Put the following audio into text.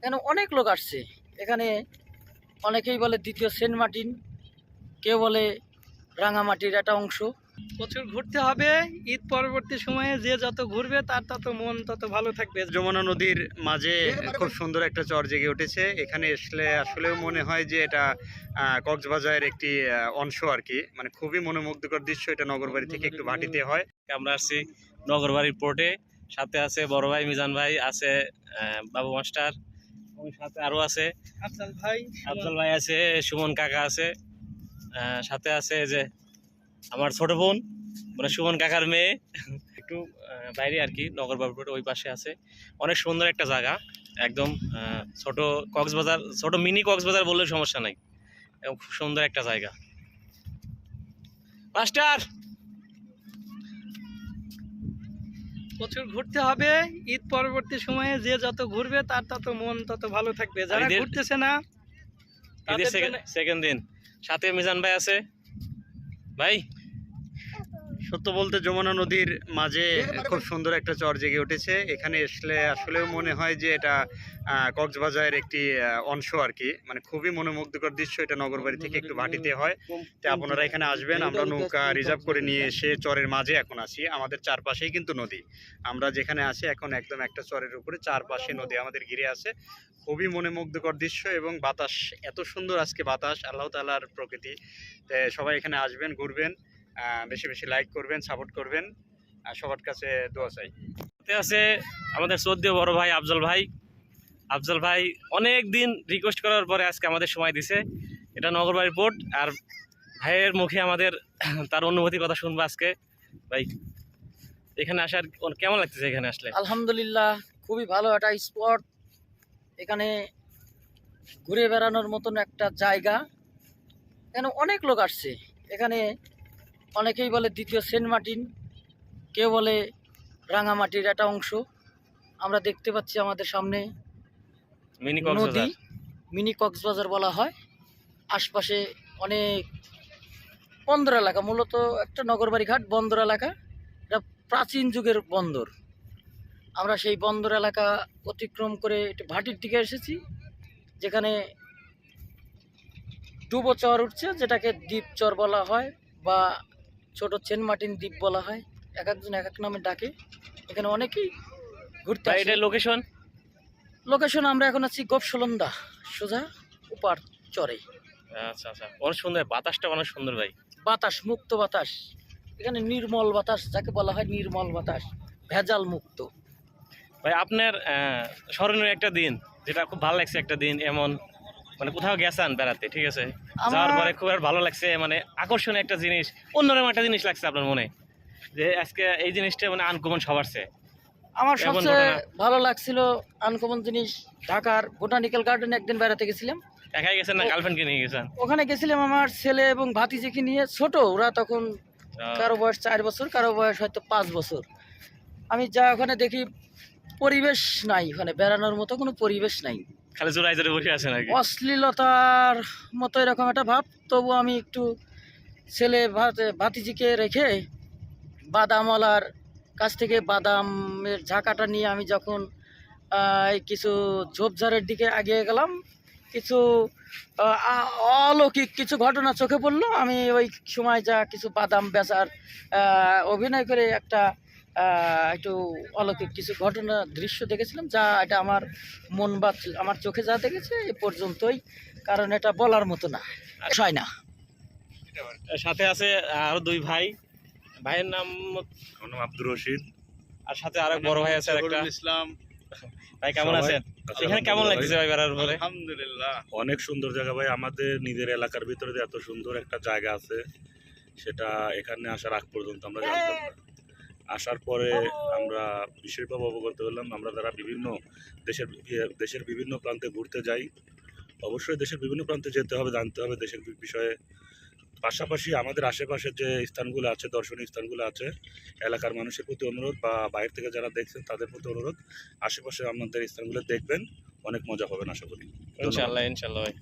কেন অনেক লোক আসছে এখানে। অনেকেই বলে দ্বিতীয় সেন্ট মার্টিন, কেউ বলে রাঙামাটির একটা অংশ। প্রচুর ঘুরতে হবে। ঈদ পরবর্তী সময়ে যে যত ঘুরবে তার তত মন তত ভালো থাকবে। যমুনা নদীর মাঝে খুব সুন্দর একটা চর জেগে উঠেছে। এখানে আসলে আসলেও মনে হয় যে এটা কক্সবাজারের একটি অংশ আর কি। মানে খুবই মনোমুগ্ধকর দৃশ্য। এটা নগরবাড়ি থেকে একটু ভাটিতে হয়। আমরা আসছি নগরবাড়ির পোর্টে। সাথে আছে বড় ভাই মিজান ভাই, আছে বাবু মাস্টার, এবং সাথে আরো আছে আফজাল ভাই আছে, সুমন কাকা আছে, সাথে আছে যে আমার ছোট বোন, মানে সুমন কাকার মেয়ে। একটু বাইরে আর কি, নগরবাড়ির পোর্ট ওই পাশে আছে। অনেক সুন্দর একটা জায়গা, একদম ছোট কক্সবাজার, ছোট মিনি কক্সবাজার বললে সমস্যা নাই। এবং খুব সুন্দর একটা জায়গা। মাস্টার, প্রচুর ঘুরতে হবে। ঈদ পরবর্তী সময়ে যে যত ঘুরবে তার তত মন তত ভালো থাকবে। যারা ঘুরতেছে না সেকেন্ড দিন সাথে মিজান ভাই আছে। ভাই সত্য বলতে যমুনা নদীর মাঝে খুব সুন্দর একটা চর জেগে উঠেছে। এখানে আসলে আসলেও মনে হয় যে এটা কক্সবাজারের একটি অংশ আর কি। মানে খুবই মনোমুগ্ধকর দৃশ্য। এটা নগরবাড়ি থেকে একটু ভাটিতে হয়। তো আপনারা এখানে আসবেন। আমরা নৌকা রিজার্ভ করে নিয়ে এসে চরের মাঝে এখন আছি। আমাদের চারপাশেই কিন্তু নদী। আমরা যেখানে আছি এখন একদম একটা চরের উপরে, চারপাশে নদী আমাদের ঘিরে আছে। খুবই মনোমুগ্ধকর দৃশ্য এবং বাতাস এত সুন্দর আজকে, বাতাস আল্লাহ তাআলার প্রকৃতি। সবাই এখানে আসবেন, ঘুরবেন, বেশি বেশি লাইক করবেন, সাপোর্ট করবেন, আর সবার কাছে দোয়া চাই। সাথে আছে আমাদের শ্রদ্ধেয় বড় ভাই আফজল ভাই। আফজল ভাই অনেক দিন রিকোয়েস্ট করার পরে আজকে আমাদের সময় দিছে। এটা নগরবাড়ির পোর্ট, আর ভাইয়ের মুখে আমাদের তার অনুভূতির কথা শুনবো আজকে। ভাই এখানে আসার কেমন লাগতেছে? এখানে আসলে আলহামদুলিল্লাহ, খুবই ভালো একটা স্পট। এখানে ঘুরে বেড়ানোর মতন একটা জায়গা। কেন অনেক লোক আসছে এখানে। অনেকেই বলে দ্বিতীয় সেন্ট মার্টিন, কেউ বলে রাঙামাটির একটা অংশ। আমরা দেখতে পাচ্ছি আমাদের সামনে মিনি নদী, কক্সবাজার। মিনি কক্সবাজার বলা হয়। আশপাশে অনেক বন্দর এলাকা, মূলত একটা নগরবাড়ি ঘাট বন্দর এলাকা। এটা প্রাচীন যুগের বন্দর। আমরা সেই বন্দর এলাকা অতিক্রম করে একটু ভাটির দিকে এসেছি, যেখানে ডুবো চর উঠছে, যেটাকে দ্বীপ চর বলা হয় বা ছোট সেন্ট মার্টিন দ্বীপ বলা হয়। এক একজন এক এক নামে ডাকে। এখানে অনেকেই ঘুরতে ভাই আসে। এটা লোকেশন আমরা এখন আছি গোপসলন্দা, সোজা উপার চরে। আচ্ছা আচ্ছা, অনেক সুন্দর, বাতাসটা অনেক সুন্দর ভাই। বাতাস, মুক্ত বাতাস। এখানে নির্মল বাতাস, যাকে বলা হয় নির্মল বাতাস, ভেজাল মুক্ত। ভাই আপনার স্মরণীয় একটা দিন, যেটা খুব ভালো লাগছে একটা দিন, এমন মানে কোথাও গেছেন বেড়াতে, ঠিক আছে, যাওয়ার পরে খুব আর ভালো লাগছে, মানে আকর্ষণীয় একটা জিনিস, অন্যরকম একটা জিনিস লাগছে আপনার মনে, যে আজকে এই জিনিসটা মানে আনকমন সবার চেয়ে? আমার এমন সবচেয়ে ঘটনা? ভালো লাগছিল আনকমন জিনিস, ঢাকার বোটানিক্যাল গার্ডেনে একদিন বেড়াতে গেছিলাম। একাই গেছেন না গার্লফ্রেন্ডকে নিয়ে গেছেন? ওখানে গেছিলাম আমার ছেলে এবং ভাতিজিকে নিয়ে। ছোট ওরা তখন, কারো বয়স 4 বছর, কারো বয়স হয়তো 5 বছর। আমি যা ওখানে দেখি, পরিবেশ নাই, ওখানে বেড়ানোর মতো কোনো পরিবেশ নাই। খালি জোড়াই জোরে বসে আছেন আর কি। অশ্লীলতার মতো এরকম একটা ভাব। তবু আমি একটু ছেলে ভাতিজিকে রেখে বাদামওয়ালার কাছ থেকে বাদামের ঝাঁকাটা নিয়ে আমি যখন এই কিছু ঝোপঝাড়ের দিকে এগিয়ে গেলাম, কিছু অলৌকিক কিছু ঘটনা চোখে পড়লো। আমি ওই সময় যা কিছু বাদাম বেচার অভিনয় করে একটা একটু অলৌকিক কিছু ঘটনা দৃশ্য দেখেছিলাম, যা এটা আমার মন বা আমার চোখে যা দেখেছে এ পর্যন্তই, কারণ এটা বলার মতো না, হয় না। সাথে আছে আরো দুই ভাই, ভাইয়ের নাম আব্দুর রশিদ, আর সাথে আরেক বড় ভাই আছে একটা। ইসলাম। ভাই কেমন আছেন? এখানে কেমন লাগছে ভাই বেড়ার পরে? আলহামদুলিল্লাহ, অনেক সুন্দর জায়গা ভাই। আমাদের নিজের এলাকার ভিতরে যে এত সুন্দর একটা জায়গা আছে, সেটা এখানে আসার আগ পর্যন্ত আমরা জানতাম না। আসার পরে আমরা বিশেষভাবে অবগত হলাম। আমরা যারা বিভিন্ন দেশের বিভিন্ন প্রান্তে ঘুরতে যাই, অবশ্যই দেশের বিভিন্ন প্রান্তে যেতে হবে, জানতে হবে দেশের বিষয়ে। পাশাপাশি আমাদের আশেপাশের যে স্থানগুলো আছে, দর্শনীয় স্থানগুলো আছে, এলাকার মানুষের প্রতি অনুরোধ বা বাইরে থেকে যারা দেখছেন তাদের প্রতি অনুরোধ, আশেপাশে আমাদের স্থানগুলো দেখবেন, অনেক মজা হবেন আশা করি। ইনশাল্লাহ ইনশাল্লাহ ভাই।